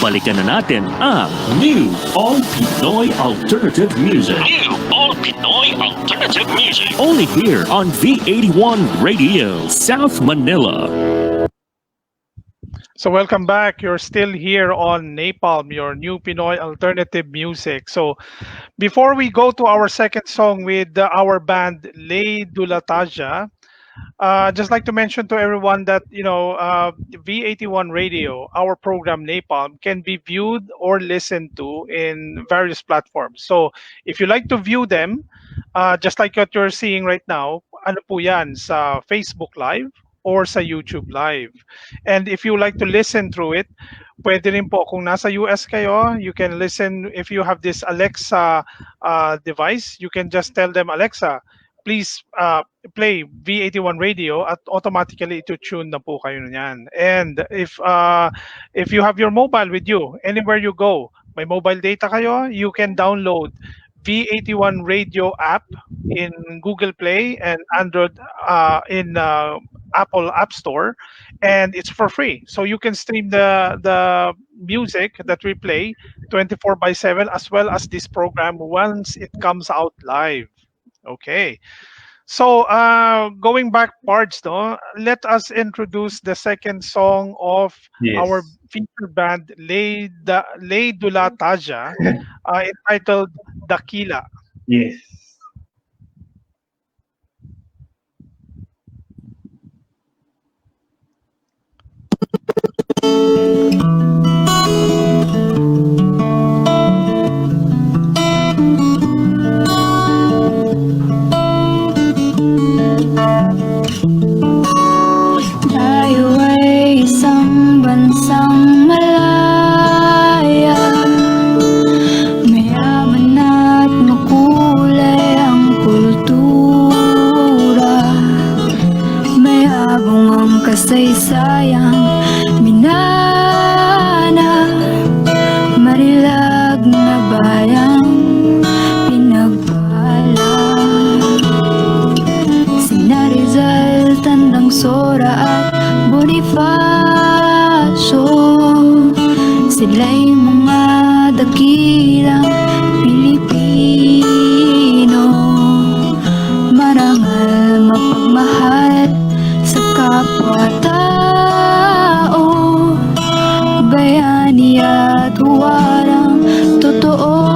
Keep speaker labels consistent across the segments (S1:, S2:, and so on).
S1: balikan na natin ang New All Pinoy Alternative Music.
S2: New All Pinoy Alternative Music.
S1: Only here on V81 Radio, South Manila.
S3: So welcome back. You're still here on NAPALM, your new Pinoy alternative music. So before we go to our second song with our band Leidulataja, just like to mention to everyone that V81 Radio, our program NAPALM, can be viewed or listened to in various platforms. So if you like to view them, just like what you're seeing right now, ano po yan, sa Facebook Live or sa YouTube Live. And if you like to listen through it, pwede rin po kung nasa US kayo, you can listen. If you have this Alexa device, you can just tell them, Alexa, please play V81 Radio at automatically ito tune na po kayo niyan. And if you have your mobile with you, anywhere you go, may mobile data kayo, you can download V81 Radio app in Google Play and Android in Apple App Store, and it's for free. So you can stream the music that we play 24/7 as well as this program once it comes out live. Okay. So going back parts, no, let us introduce the second song of our feature band Leidulataja, entitled Dakila.
S4: Yes.
S5: Tayo ay isang bansang malaya, mayaman at makulay ang kultura, may abong ang kasaysayang minana, marilag na bayang pinagpala. Sina Rizal, Tandang Sora at Bonifacio, sila'y mga dakilang Pilipino, marangal, mapagmahal sa kapwa-tao, bayani at huwarang totoo.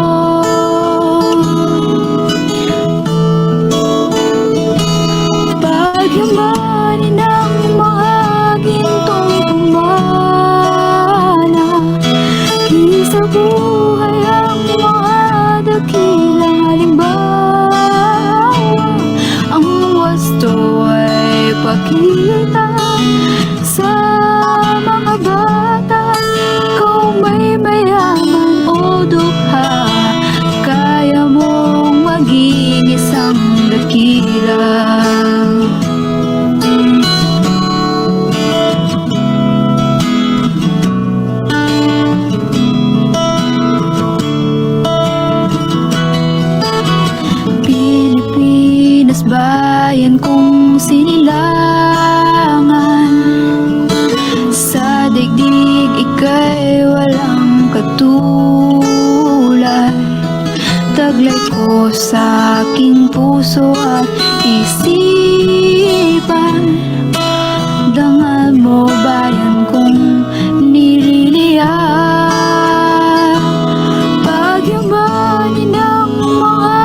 S5: Pagyamanin ng mga gintong pumana, di sa buhay ang mga dakilang halimbawa. Ang wasto ay pakita sa mga bata, kung may mayaman o dukha, kaya mong maging isang dakila. Pilipinas, bayan kong sinilangan, sa daigdig ika'y walang katulad. Taglay ko sa aking puso at isipan, dangal mo bayan kong nililiyan. Pagyamanin ng mga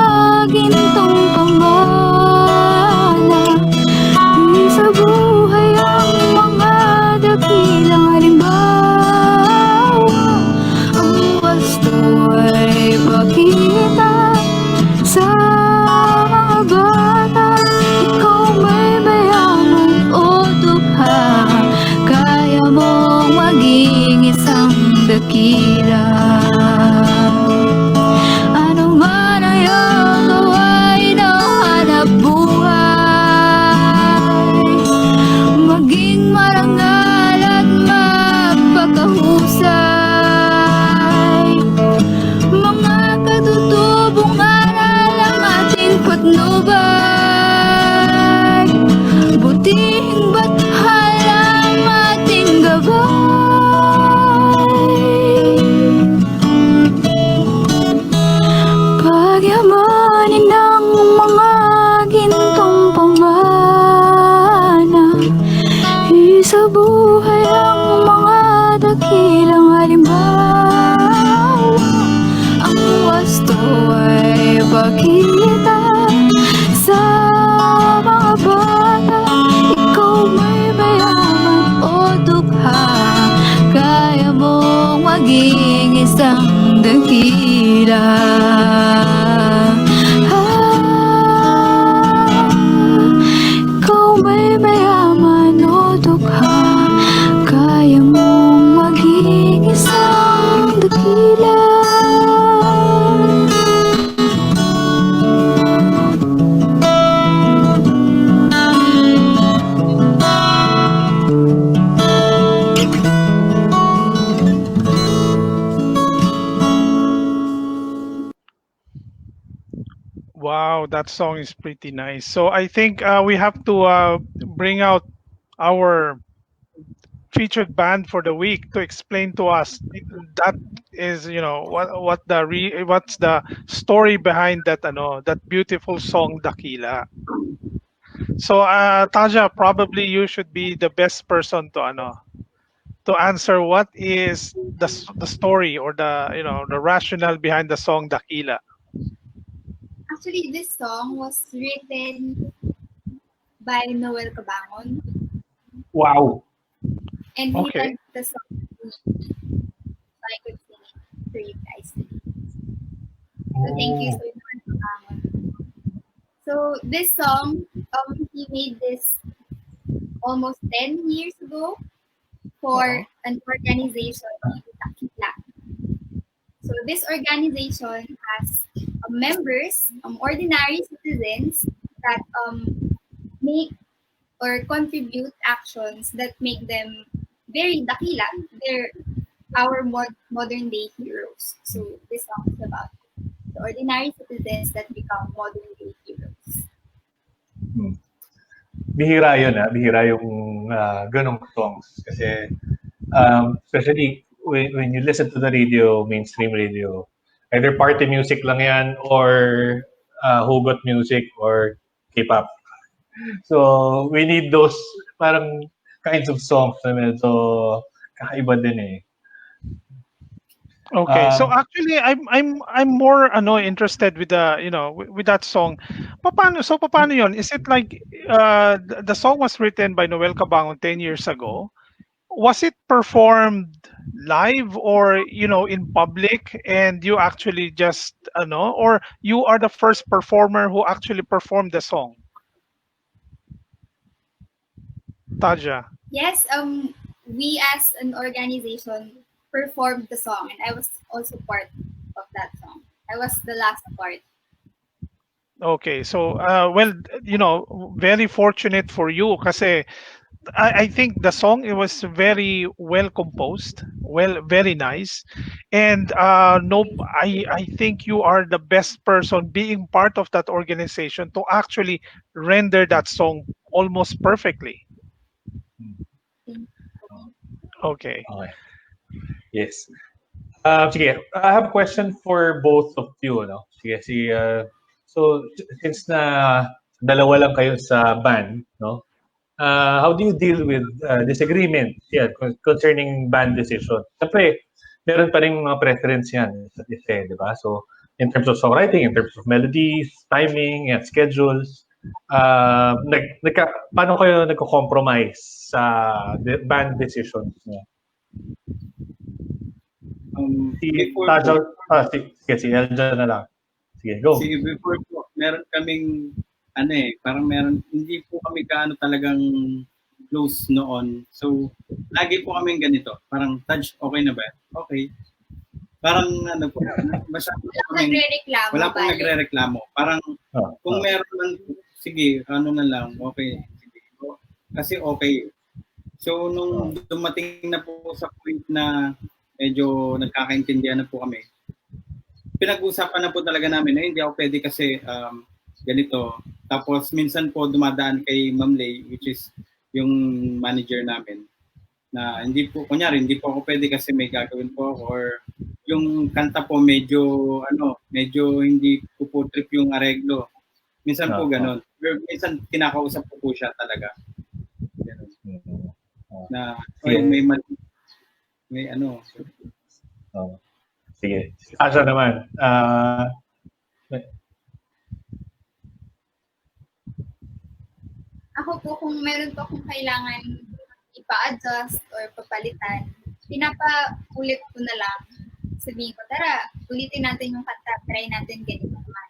S5: gintong pamana, di sa buhay ang mga dakilang halimbawa. Ang wasto ay pakita sa mga bata, ikaw may mayaman o dukha, kaya mong maging isang dakila. Ano man ang iyong gawain o hanap buhay, maging marangal at mapagkahusay. Mga katutubong aral ang ating patnubay, butihing batal ang ating gabay. Isang halimbawa, ang wasto ay pakita sa mga bata. Ikaw may mayaman o dukha, kaya mong maging isang dakila. Ikaw may mayaman o dukha, kaya mong maging isang dakila.
S3: Wow, that song is pretty nice. So I think we have to bring out our featured band for the week to explain to us that is, what's the story behind that that beautiful song Dakila. So Taja, probably you should be the best person to to answer what is the story or the rationale behind the song Dakila.
S4: Actually, this song was written by Noel Cabangon,
S6: Wow.
S4: and he
S3: Okay.
S4: sent the song to me so I could sing it for you guys. So thank you so much, Cabangon. So this song, he made this almost 10 years ago for an organization named Takila. So this organization has members, ordinary citizens that make or contribute actions that make them very dakila. They're our modern day heroes. So this song is about the ordinary citizens that become modern day heroes.
S6: Bihira yun, bihira yung ganong songs. Kasi, especially when you listen to the radio, mainstream radio, either party music lang yan or hugot music or K-pop. So, we need those parang kinds of songs na medyo kakaiba din eh.
S3: Okay, so actually, I'm more interested with with that song. Paano yon? Is it like the song was written by Noel Cabangon 10 years ago? Was it performed live or in public, and you actually just or you are the first performer who actually performed the song? Taja.
S4: Yes, we as an organization performed the song, and I was also part of that song. I was the last part.
S3: Okay, so well, very fortunate for you kasi I think the song, it was very well composed, very nice, and no, I think you are the best person being part of that organization to actually render that song almost perfectly. Okay.
S6: Okay. Yes. Sige, I have a question for both of you. No? Sige, so since na dalawa lang kayo sa band, no? How do you deal with disagreement concerning band decision? Siyempre, meron pa rin mga preference yan sa isa, di ba? So, in terms of songwriting, in terms of melodies, timing, and schedules, paano kayo nagko-compromise sa band decisions niya? Si Elja na lang. Sige, go.
S7: Sige, before po, meron kaming hindi po kami kaano talagang close noon. So, lagi po kaming ganito. Parang, touch, okay na ba? Okay. Parang basta wala pong nagre-reklamo. Parang, kung meron man, sige, na lang, okay. Sige. Kasi okay. So, nung dumating na po sa point na medyo nagkakaintindihan na po kami, pinag-usapan na po talaga namin na hindi ako pwede kasi ganito. Tapos minsan po dumadaan kay Ma'am Lay, which is yung manager namin, na hindi po, kunyari, hindi po ako pwede kasi may gagawin po ako, or yung kanta po medyo hindi ko po trip yung areglo. Minsan po ganon. Minsan kinakausap ko po siya talaga. Ganon. Na may mali. may ano.
S6: Oh. Sige. Si Tasha naman.
S4: Ako po, kung meron po akong kailangan ipa-adjust or papalitan, pinapaulit ko na lang. Sabihin ko, tara, ulitin natin yung kanta, try natin ganito naman.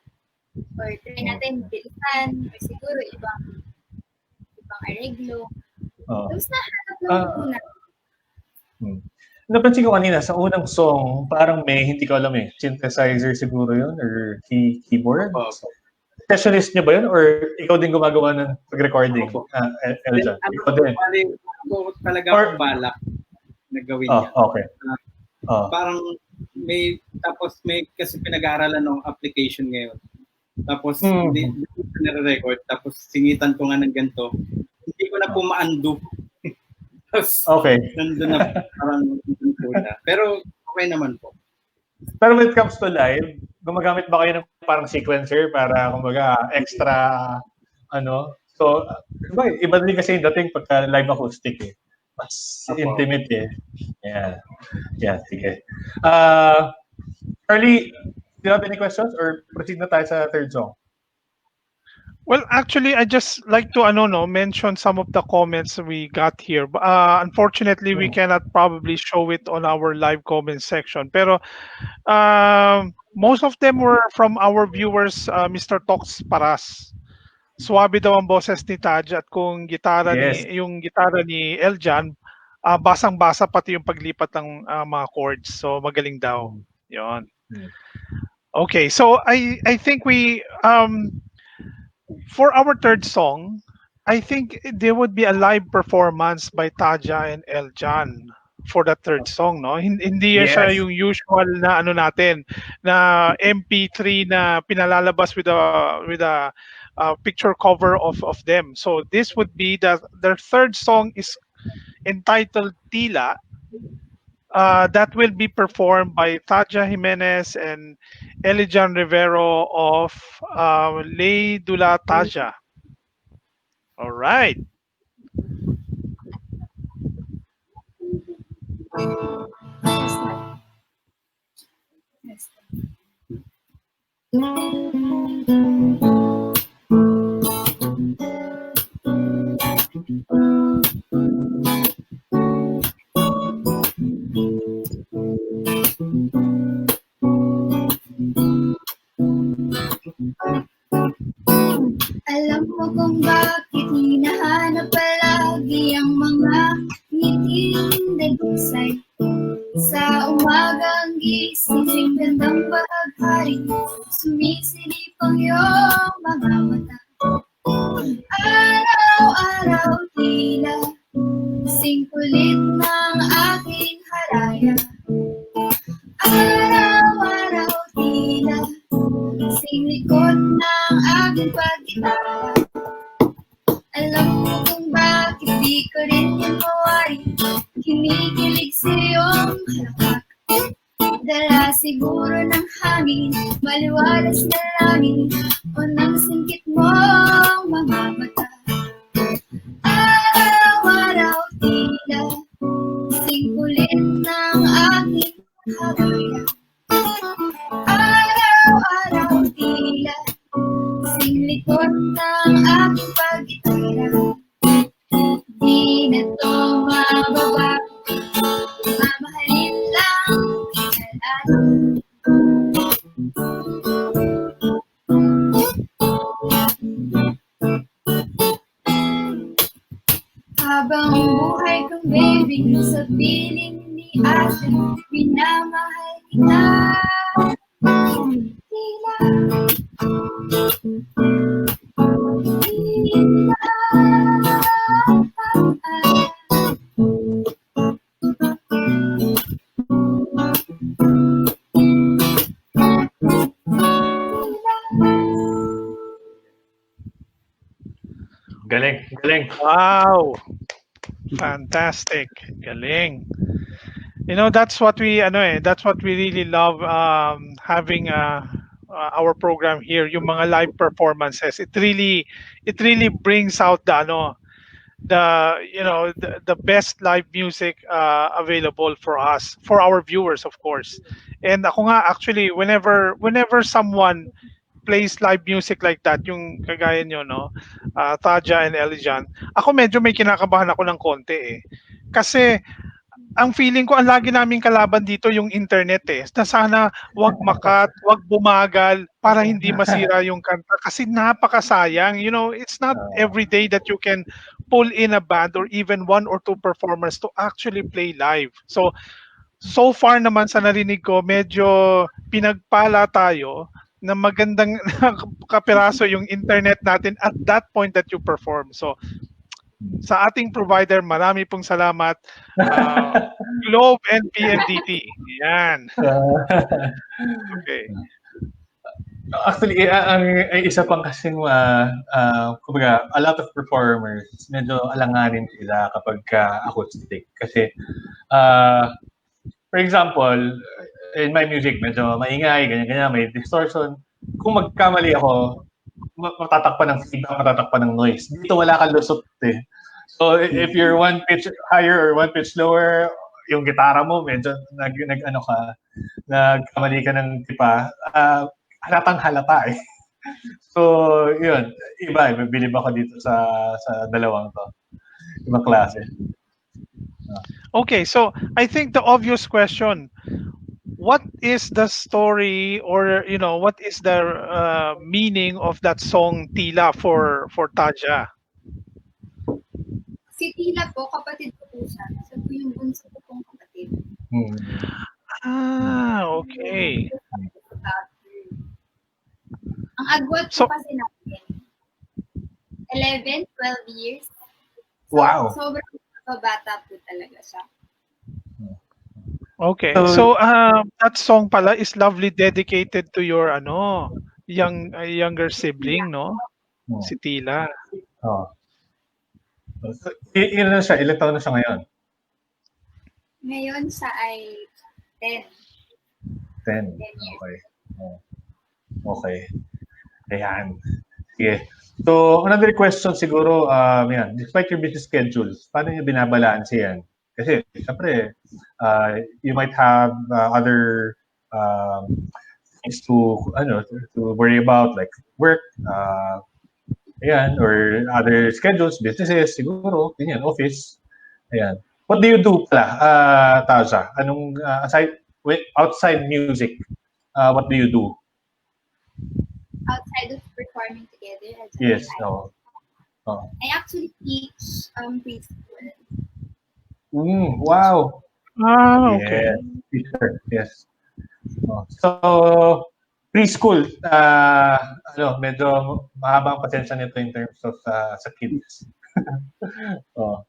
S4: Or try natin bilisan, or siguro ibang areglo. Tapos nahanap lang po na.
S6: Napansin ko kanina, sa unang song, parang may, hindi ko alam synthesizer siguro yun, or keyboard? Specialist niyo ba yun? Or ikaw din gumagawa ng pag-recording? Eljan, ikaw din.
S7: Ako talaga ang balak na gawin niya.
S6: Okay.
S7: Parang tapos may kasi pinag-aaralan ng application ngayon. Tapos hindi ko nare-record. Tapos singitan ko nga ng ganito. Hindi ko na po ma-undo. Tapos nandun na parang nandun po na. Pero okay naman po.
S6: Pero when it comes to live, gumagamit ba kayo ng parang sequencer para kumbaga extra So, iba din kasi yung dating pagka live acoustic Mas intimate Yeah, sige. Charlie, do you have any questions or proceed na tayo sa third song?
S3: Well, actually, I just like to mention some of the comments we got here. Unfortunately, we cannot probably show it on our live comment section. Pero most of them were from our viewers, Mr. Tox Paras. Suwabe daw ang boses ni Taj at kung yung gitara ni Eljan, basang-basa pati yung paglipat ng mga chords. So magaling daw. Yon. Okay, so I think we for our third song, I think there would be a live performance by Taja and Eljan for the third song, no? Hindi siya yung usual na natin na MP3 na pinalalabas with a picture cover of them. So this would be their third song is entitled Tila. That will be performed by Taja Jimenez and Elijan Rivero of Leidulataja. All right.
S4: Alam mo kung bakit hinahanap palagi ang mga ngiting dagusay. Sa umagang gising, gandang bahaghari, sumisilip ang iyong mga mata. Araw-araw tila, singkulit ng aking haraya. Araw-araw tila, singlikod ng aking pagkitara. Alam mo kung bakit di ko rin yan mawari, kinikilig sa iyong halakhak. Dala siguro ng hangin, maliwalas na langit, o ng singkit mong mga mata. Araw-araw tila, singkulit ng aking haraya. Araw-araw tila, singlikod ng aking pagkitara. Di na to mababa, mamahalin lang kalado. Habang buhay kong baby, sa piling ni ate, minamahal kita. Tila,
S6: Galing, galing.
S3: Wow. Fantastic. Galing. That's what we really love having our program here, yung mga live performances. It really brings out the best live music available for us, for our viewers, of course. And ako nga actually, whenever someone plays live music like that, yung kagaya nyo, no, Taja and Elijan, ako medyo may kinakabahan ako ng konti eh. Kasi ang feeling ko, ang lagi naming kalaban dito yung internet eh. Na sana wag makat, wag bumagal para hindi masira yung kanta kasi napakasayang. It's not every day that you can pull in a band or even one or two performers to actually play live. So far naman sa narinig ko, medyo pinagpala tayo na magandang kapiraso yung internet natin at that point that you perform. So, sa ating provider, marami pong salamat. Globe and PNDT. Yan. Okay.
S6: Actually, ang isa pang kasing, kumbaga, a lot of performers, medyo alanganin sila kapag acoustic. Kasi, for example, in my music, medyo maingay, ganyan-ganyan, may distortion. Kung magkamali ako, matatakpan ng feedback, matatakpan ng noise. Dito wala kang lusot eh. So if you're one pitch higher or one pitch lower, yung gitara mo medyo nagkamali ka ng tipa, halatang halata eh. So yun, iba, bilib ako dito sa dalawang to. Ibang klase.
S3: Okay, so I think the obvious question, what is the story, or what is the meaning of that song Tila for Taja?
S4: Si Tila po, kapatid ko po siya. Siya po yung bunso ko pong kapatid.
S3: Okay.
S4: Ang agwat
S3: So-
S4: po kasi natin, 11, 12 years.
S6: Wow.
S4: Sobrang bata po talaga siya.
S3: Okay. So that song pala is lovely, dedicated to your younger sibling, no? Si Tila.
S6: Oh. So, ilan na siya? Ilang taon na siya ngayon?
S4: Ngayon siya ay 10.
S6: 10.
S4: 10 years.
S6: Okay. Okay. Ayan. Sige. So, another question siguro, yan, despite your busy schedules, paano niyo binabalanse yan? Kasi, syempre, you might have other things to worry about, like work, ayan, or other schedules, businesses, siguro, ganyan, office. Ayan. What do you do pala, Taja? Anong, outside music, what do you do?
S4: Outside of performing together.
S6: Yes, no. Oh.
S4: I actually teach preschool.
S6: Wow.
S3: Okay.
S6: Teacher, yes. Oh. So, preschool, medyo mahabang pasensya nito in terms of sa kids. Oh.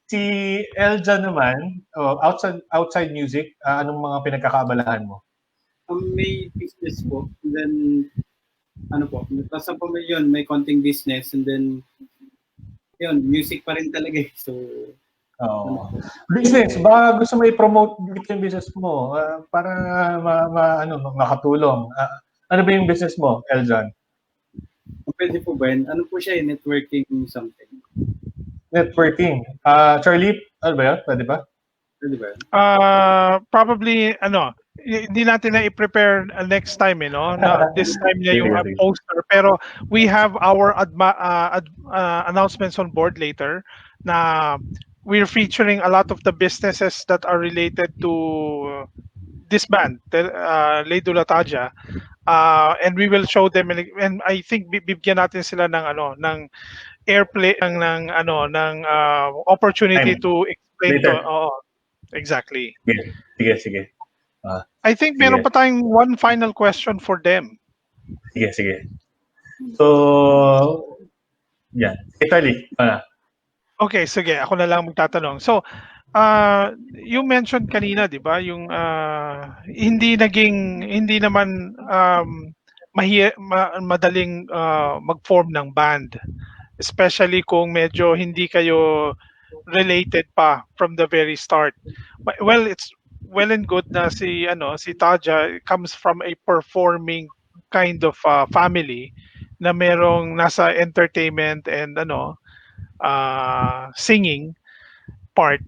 S6: Si Elja naman, outside music, anong mga pinagkakaabalahan mo?
S7: May business po. And then, nasa po may konting business. And then, yun, music pa rin talaga eh. So,
S6: business, baka gusto mo i-promote dito yung business mo para makatulong. Ano ba yung business mo, Eljan?
S7: pwede po ba yun? Ano po siya networking something?
S6: Networking. Charlie, ano ba yun? Pwede ba?
S7: Pwede ba yun?
S3: Probably, hindi natin na i-prepare next time, this time niya yung poster. Pero we have our announcements on board later na we're featuring a lot of the businesses that are related to this band, Leidulataja. And we will show them, and I think bibigyan natin sila ng airplay, ng opportunity
S6: Time.
S3: to explain
S6: Later.
S3: Exactly.
S6: Sige.
S3: I think meron pa tayong one final question for them.
S6: Sige. So, yeah. Charlie.
S3: Okay, sige. Ako na lang magtatanong. So, you mentioned kanina, 'di ba, yung hindi naman madaling mag-form ng band, especially kung medyo hindi kayo related pa from the very start. Well, it's well and good na si Taja comes from a performing kind of family na merong nasa entertainment and singing part.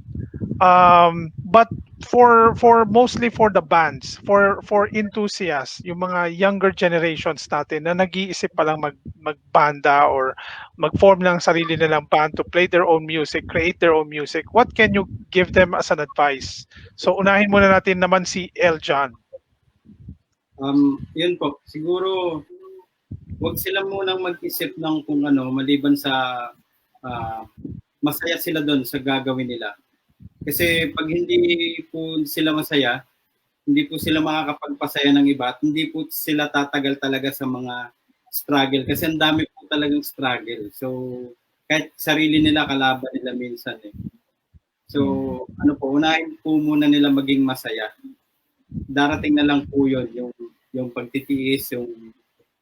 S3: But for mostly for the bands, for enthusiasts, yung mga younger generations natin na nag-iisip pa lang magbanda or mag-form ng sarili nilang band to play their own music, create their own music, what can you give them as an advice? So unahin muna natin naman si Eljan.
S7: Yun po, siguro wag sila munang mag-isip ng kung ano, maliban sa masaya sila doon sa gagawin nila. Kasi pag hindi po sila masaya, hindi po sila makakapagpasaya ng iba at hindi po sila tatagal talaga sa mga struggle. Kasi ang dami po talagang struggle. So, kahit sarili nila, kalaban nila minsan eh. So, ano po, unahin po muna nila maging masaya. Darating na lang po yun, yung pagtitiis, yung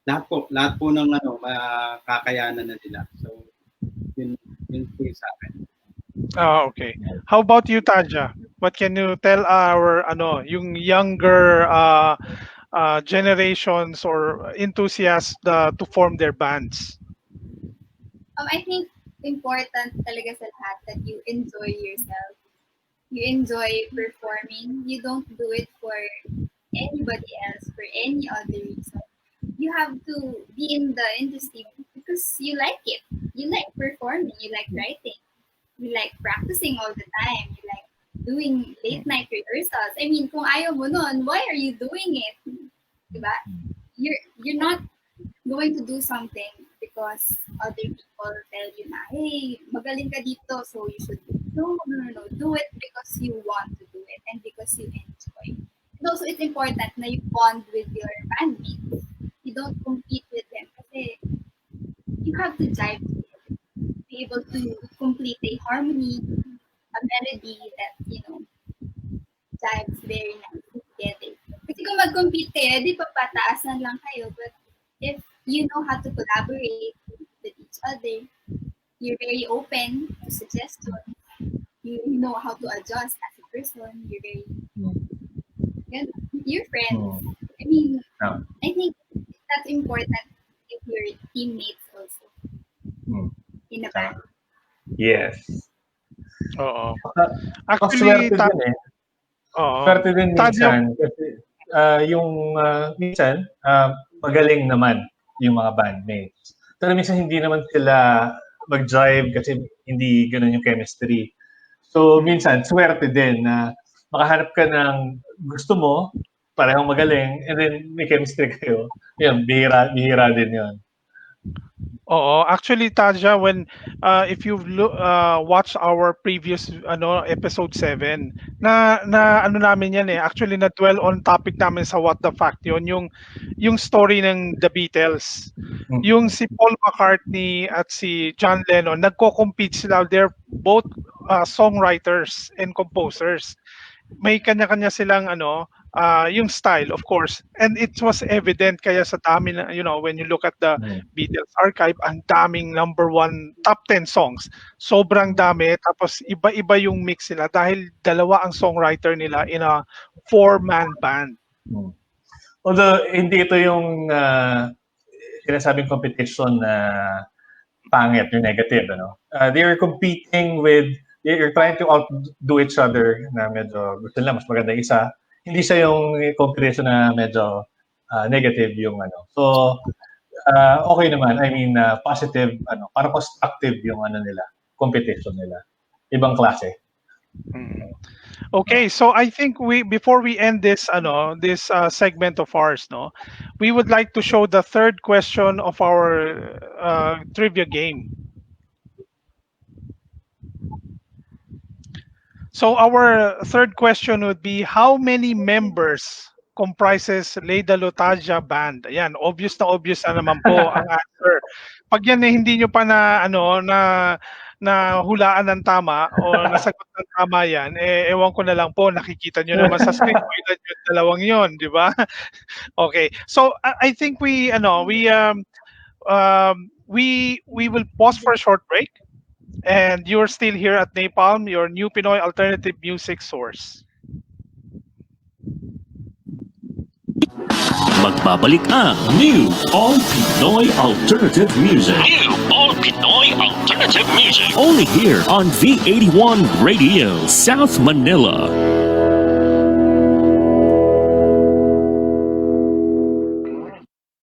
S7: lahat po ng ano, makakayanan na nila. So, yun po yung sa akin.
S3: Okay. How about you, Taja? What can you tell our yung younger generations or enthusiasts to form their bands?
S4: I think important talaga sa lahat that you enjoy yourself. You enjoy performing. You don't do it for anybody else, for any other reason. You have to be in the industry because you like it. You like performing. You like writing. You like practicing all the time. You like doing late night rehearsals. I mean, kung ayaw mo nun, why are you doing it? Diba? You're not going to do something because other people tell you na, hey, magaling ka dito, so you should no. Do it because you want to do it and because you enjoy. And also, it's important na you bond with your bandmates. You don't compete with them kasi you have to jive together. Be able to complete a harmony, a melody that, jives very nicely together. Kasi kung mag-compete kayo, di pa pataasan lang kayo. But if you know how to collaborate with each other, you're very open to suggestions, you know how to adjust as a person, you're friends. I mean, I think that's important with your teammates also. In a band.
S6: Yes.
S3: Oo.
S6: Actually, swerte din eh.
S3: Oo.
S6: Swerte din minsan. Kasi minsan, magaling naman yung mga bandmates. Pero minsan hindi naman sila mag-drive kasi hindi ganun yung chemistry. So, minsan, swerte din na makahanap ka ng gusto mo, parehong magaling, and then may chemistry kayo. Yan, bihira din yun.
S3: Oo, actually Taja, when if you've watched our previous episode 7, na namin yan eh. Actually na dwell on topic namin sa What the Fact yun, yung story ng The Beatles. Yung si Paul McCartney at si John Lennon, nagko-compete sila. They're both songwriters and composers. May kanya-kanya silang yung style, of course, and it was evident kaya sa dami na, when you look at the Beatles archive, ang daming number 1 top 10 songs, sobrang dami, tapos iba-iba yung mix nila dahil dalawa ang songwriter nila in a 4-man band.
S6: Although hindi ito yung sinasabing competition na pangit, yung negative, they're competing with, they're trying to outdo each other na medyo gusto nila mas maganda isa. Hindi siya yung competition na medyo negative yung So, okay naman. I mean, positive, para constructive yung nila, competition nila. Ibang klase.
S3: Okay, so I think before we end this segment of ours, we would like to show the third question of our trivia game. So our third question would be, how many members comprises Leidulataja band? Ayan, obvious na naman po ang answer. Pag yan hindi nyo pa na hulaan ng tama o nasagot ng tama yan, ewan ko na lang po, nakikita nyo naman sa screen, yung dalawang yon, di ba? Okay, so I think we will pause for a short break. And you're still here at NAPALM, your new Pinoy alternative music source.
S1: Magbabalik ang New All Pinoy Alternative Music.
S2: New All all Pinoy alternative music.
S1: Only here on V81 Radio, South Manila.